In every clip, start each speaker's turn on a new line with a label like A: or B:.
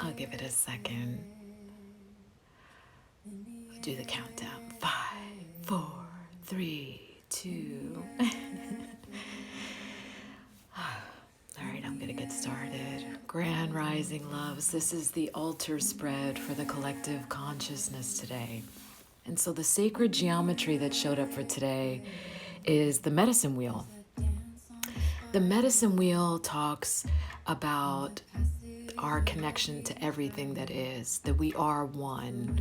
A: I'll give it a second. I'll do the countdown. 5, 4, 3, 2. All right, I'm going to get started. Grand Rising Loves. This is the altar spread for the collective consciousness today. And so the sacred geometry that showed up for today is the medicine wheel. The medicine wheel talks about our connection to everything that is, that we are one.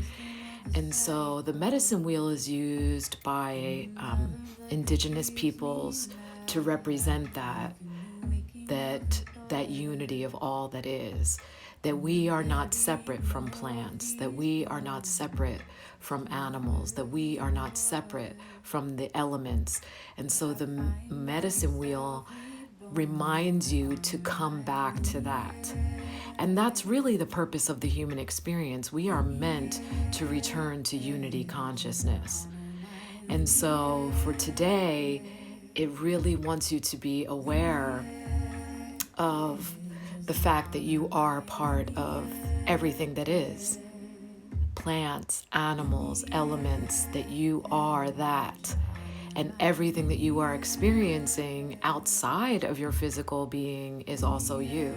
A: And so the medicine wheel is used by indigenous peoples to represent that unity of all that is, that we are not separate from plants, that we are not separate from animals, that we are not separate from the elements. And so the medicine wheel reminds you to come back to that. And that's really the purpose of the human experience. We are meant to return to unity consciousness. And so for today, it really wants you to be aware of the fact that you are part of everything that is. Plants, animals, elements, that you are that. And everything that you are experiencing outside of your physical being is also you.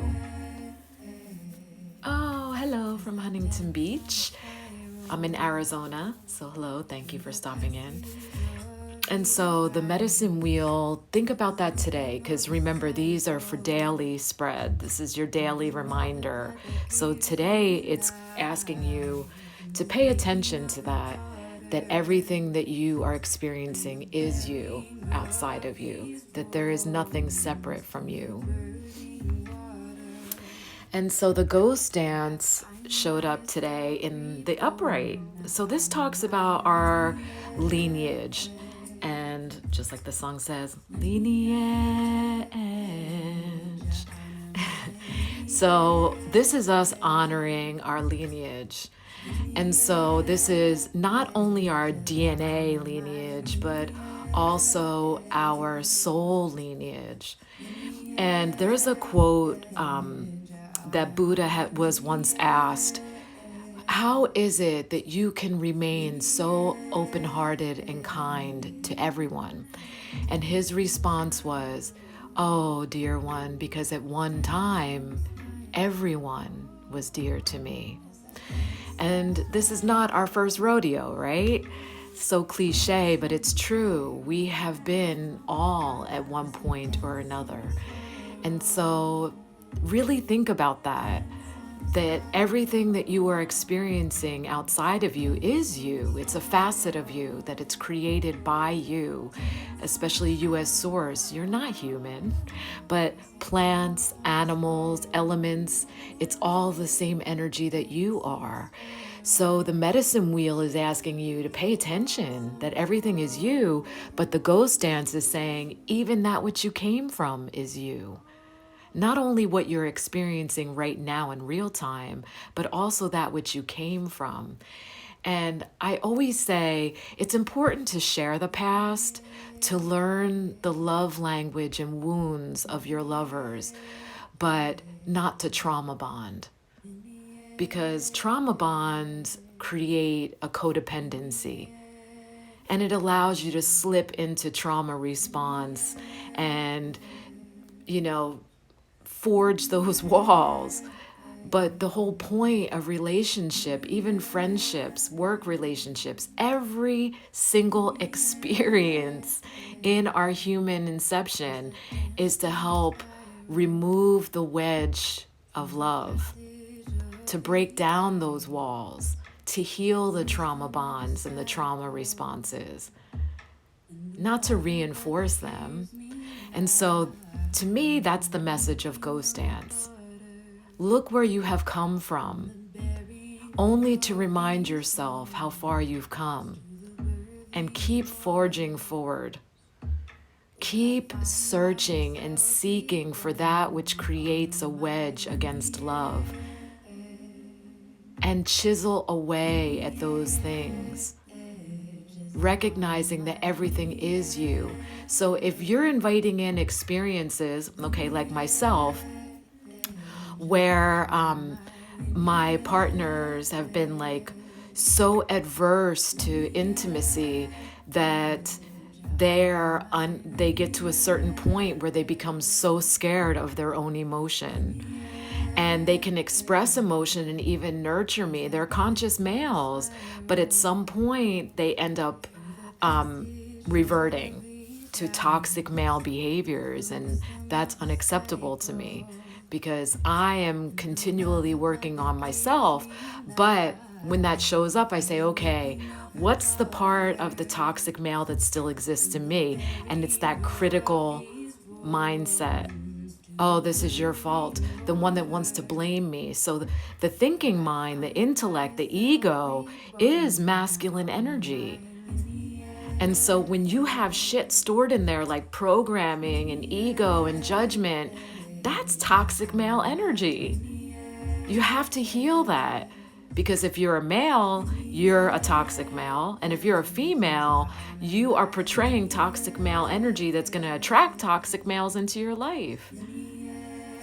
A: Oh, hello from Huntington Beach. I'm in Arizona, so hello, thank you for stopping in. And so the medicine wheel, think about that today, because remember, these are for daily spread. This is your daily reminder. So today it's asking you to pay attention to that everything that you are experiencing is you outside of you, that there is nothing separate from you. And so the ghost dance showed up today in the upright. So this talks about our lineage. And just like the song says, lineage. So this is us honoring our lineage. And so this is not only our DNA lineage, but also our soul lineage. And there's a quote that Buddha was once asked, how is it that you can remain so open-hearted and kind to everyone? And his response was, oh, dear one, because at one time, everyone was dear to me. And this is not our first rodeo, right? So cliche, but it's true. We have been all at one point or another. And so really think about that everything that you are experiencing outside of you is you. It's a facet of you, that it's created by you, especially you as source. You're not human, but plants, animals, elements, it's all the same energy that you are. So the medicine wheel is asking you to pay attention, that everything is you, but the ghost dance is saying even that which you came from is you. Not only what you're experiencing right now in real time, but also that which you came from. And I always say it's important to share the past, to learn the love language and wounds of your lovers, but not to trauma bond. Because trauma bonds create a codependency. And it allows you to slip into trauma response and, forge those walls. But the whole point of relationship, even friendships, work relationships, every single experience in our human inception is to help remove the wedge of love, to break down those walls, to heal the trauma bonds and the trauma responses, not to reinforce them. And so, to me, that's the message of Ghost Dance. Look where you have come from, only to remind yourself how far you've come, and keep forging forward. Keep searching and seeking for that which creates a wedge against love, and chisel away at those things, recognizing that everything is you. So if you're inviting in experiences, okay, like myself, where my partners have been like so adverse to intimacy that they get to a certain point where they become so scared of their own emotion. And they can express emotion and even nurture me. They're conscious males, but at some point they end up reverting to toxic male behaviors, and that's unacceptable to me because I am continually working on myself. But when that shows up, I say, okay, what's the part of the toxic male that still exists in me? And it's that critical mindset. Oh, this is your fault. The one that wants to blame me. So the thinking mind, the intellect, the ego is masculine energy. And so when you have shit stored in there like programming and ego and judgment, that's toxic male energy. You have to heal that. Because if you're a male, you're a toxic male. And if you're a female, you are portraying toxic male energy that's going to attract toxic males into your life.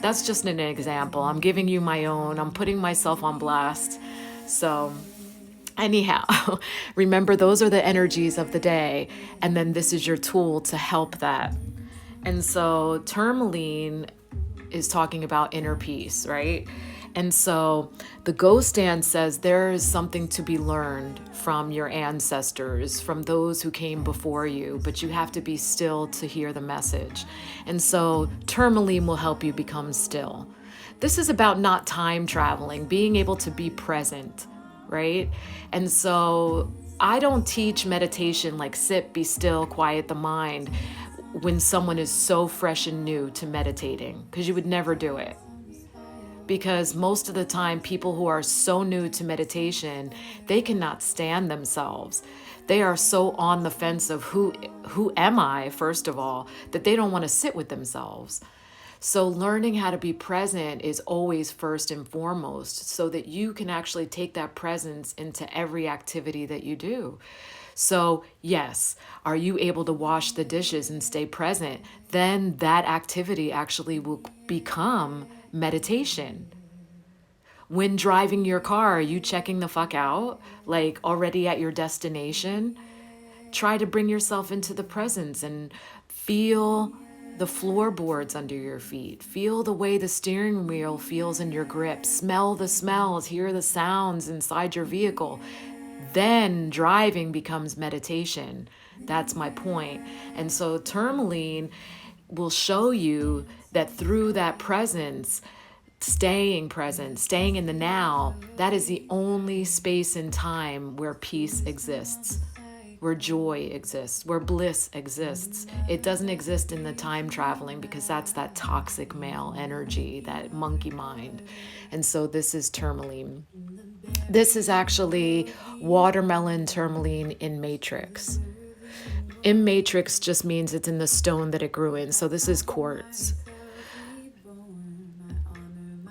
A: That's just an example. I'm giving you my own. I'm putting myself on blast. So anyhow, remember those are the energies of the day. And then this is your tool to help that. And so tourmaline is talking about inner peace, right? And so the ghost dance says there is something to be learned from your ancestors, from those who came before you, but you have to be still to hear the message. And so tourmaline will help you become still. This is about not time traveling, being able to be present, right? And so I don't teach meditation like sit, be still, quiet the mind when someone is so fresh and new to meditating, because you would never do it. Because most of the time, people who are so new to meditation, they cannot stand themselves. They are so on the fence of who am I, first of all, that they don't want to sit with themselves. So learning how to be present is always first and foremost, so that you can actually take that presence into every activity that you do. So yes, are you able to wash the dishes and stay present? Then that activity actually will become meditation. When driving your car, are you checking the fuck out? Like already at your destination? Try to bring yourself into the presence and feel the floorboards under your feet. Feel the way the steering wheel feels in your grip. Smell the smells, hear the sounds inside your vehicle. Then driving becomes meditation. That's my point. And so tourmaline will show you that through that presence, staying present, staying in the now, that is the only space and time where peace exists, where joy exists, where bliss exists. It doesn't exist in the time traveling because that's that toxic male energy, that monkey mind. And so this is tourmaline. This is actually watermelon tourmaline in matrix. In matrix just means it's in the stone that it grew in. So this is quartz.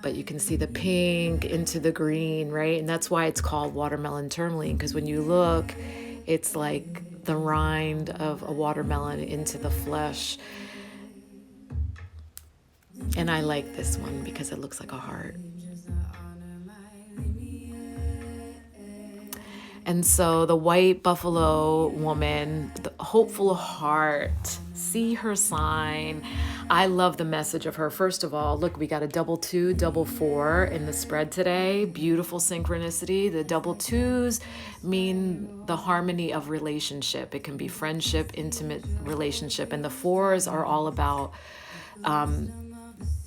A: But you can see the pink into the green, right? And that's why it's called watermelon tourmaline, because when you look, it's like the rind of a watermelon into the flesh. And I like this one because it looks like a heart. And so the white buffalo woman, the hopeful heart, see her sign. I love the message of her. First of all, look, we got a 2, 2, 4 in the spread today. Beautiful synchronicity. The 2s mean the harmony of relationship. It can be friendship, intimate relationship. And the 4s are all about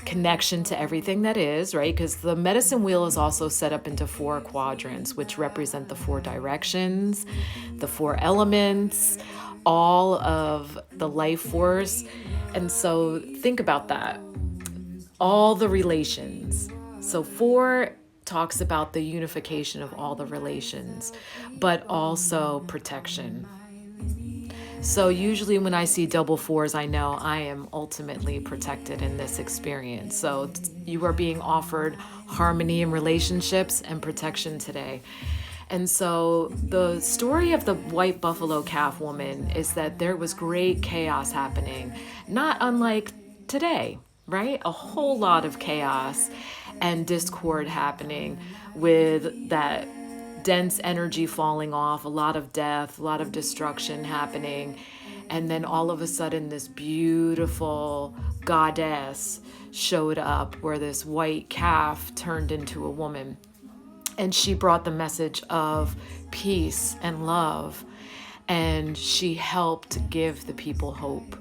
A: connection to everything that is, right? Because the medicine wheel is also set up into 4 quadrants, which represent the 4 directions, the 4 elements, all of the life force. And so think about that. All the relations. So 4 talks about the unification of all the relations, but also protection. So usually when I see 4s, I know I am ultimately protected in this experience. So you are being offered harmony in relationships and protection today. And so the story of the white buffalo calf woman is that there was great chaos happening, not unlike today, right? A whole lot of chaos and discord happening with that dense energy falling off, a lot of death, a lot of destruction happening. And then all of a sudden, this beautiful goddess showed up where this white calf turned into a woman. And she brought the message of peace and love. And she helped give the people hope.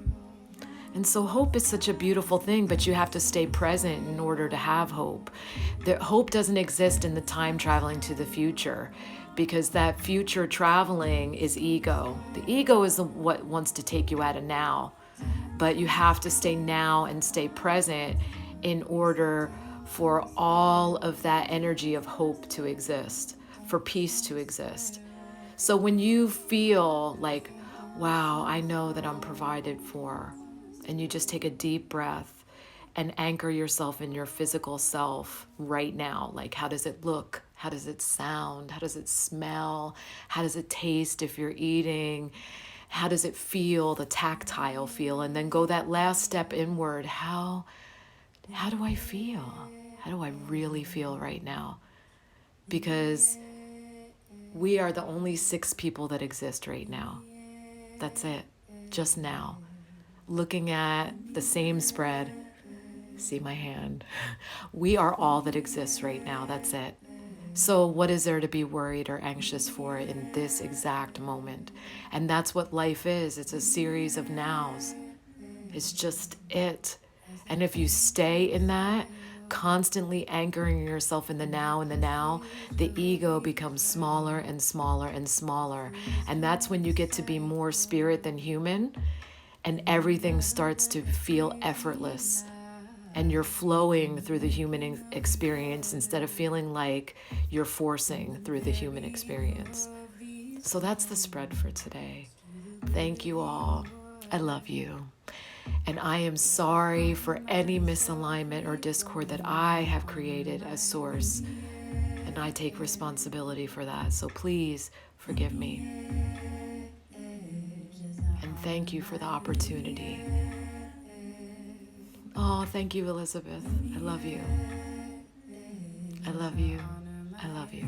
A: And so hope is such a beautiful thing, but you have to stay present in order to have hope. Hope doesn't exist in the time traveling to the future, because that future traveling is ego. The ego is what wants to take you out of now, but you have to stay now and stay present in order for all of that energy of hope to exist, for peace to exist. So when you feel like, wow, I know that I'm provided for, and you just take a deep breath and anchor yourself in your physical self right now. Like, how does it look? How does it sound? How does it smell? How does it taste if you're eating? How does it feel, the tactile feel? And then go that last step inward. How do I feel? How do I really feel right now? Because we are the only 6 people that exist right now. That's it. Just now. Looking at the same spread, see my hand. We are all that exists right now. That's it. So what is there to be worried or anxious for in this exact moment? And that's what life is. It's a series of nows. It's just it. And if you stay in that, constantly anchoring yourself in the now, the ego becomes smaller and smaller and smaller. And that's when you get to be more spirit than human. And everything starts to feel effortless, and you're flowing through the human experience instead of feeling like you're forcing through the human experience. So that's the spread for today. Thank you all. I love you. And I am sorry for any misalignment or discord that I have created as source. And I take responsibility for that. So please forgive me. And thank you for the opportunity. Oh, thank you, Elizabeth. I love you. I love you. I love you.